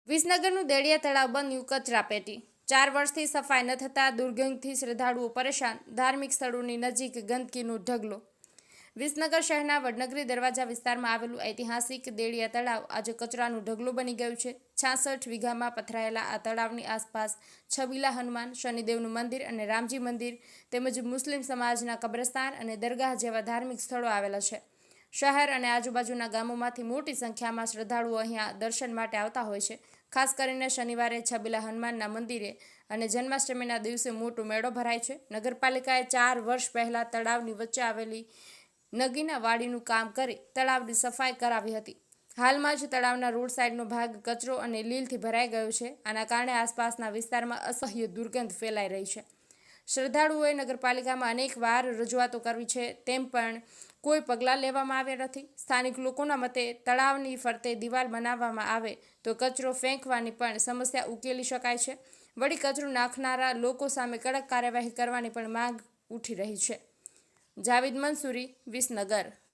વિસનગરનું દેડિયા તળાવ બન્યું કચરાપેટી। 4 વર્ષથી સફાઈ ન થતાં દુર્ગંધથી શ્રદ્ધાળુઓ પરેશાન। ધાર્મિક સ્થળોની નજીક ગંદકીનો ઢગલો। વિસનગર શહેરના વડનગરી દરવાજા વિસ્તારમાં આવેલું ઐતિહાસિક દેડિયા તળાવ આજે કચરાનો ઢગલો બની ગયું છે। 66 વીઘામાં પથરાયેલા આ તળાવની આસપાસ છબીલા હનુમાન, શનિદેવનું મંદિર અને રામજી મંદિર તેમજ મુસ્લિમ સમાજના કબ્રસ્તાન અને દરગાહ જેવા ધાર્મિક સ્થળો આવેલા છે। શહેર અને આજુબાજુના ગામોમાંથી મોટી સંખ્યામાં શ્રદ્ધાળુઓ અહીંયા દર્શન માટે આવતા હોય છે। ખાસ કરીને શનિવારે છબીલા હનુમાનના મંદિરે અને જન્માષ્ટમીના દિવસે મોટો મેળો ભરાય છે। નગરપાલિકાએ 4 વર્ષ પહેલા તળાવની વચ્ચે આવેલી નગીના વાડીનું કામ કરી તળાવની સફાઈ કરાવી હતી। હાલમાં જ તળાવના રોડ સાઈડનો ભાગ કચરો અને લીલથી ભરાઈ ગયો છે। આના કારણે આસપાસના વિસ્તારમાં અસહ્ય દુર્ગંધ ફેલાઈ રહી છે। શ્રદ્ધાળુઓએ નગરપાલિકામાં અનેક વાર રજૂઆતો કરવી છે, તેમ પણ કોઈ પગલાં લેવામાં આવ્યા નથી। સ્થાનિક લોકોના મતે તળાવની ફરતે દિવાલ બનાવવામાં આવે તો કચરો ફેંકવાની પણ સમસ્યા ઉકેલી શકાય છે। વળી કચરો નાખનારા લોકો સામે કડક કાર્યવાહી કરવાની પણ માંગ ઉઠી રહી છે। જાવેદ મંસૂરી, વિસનગર।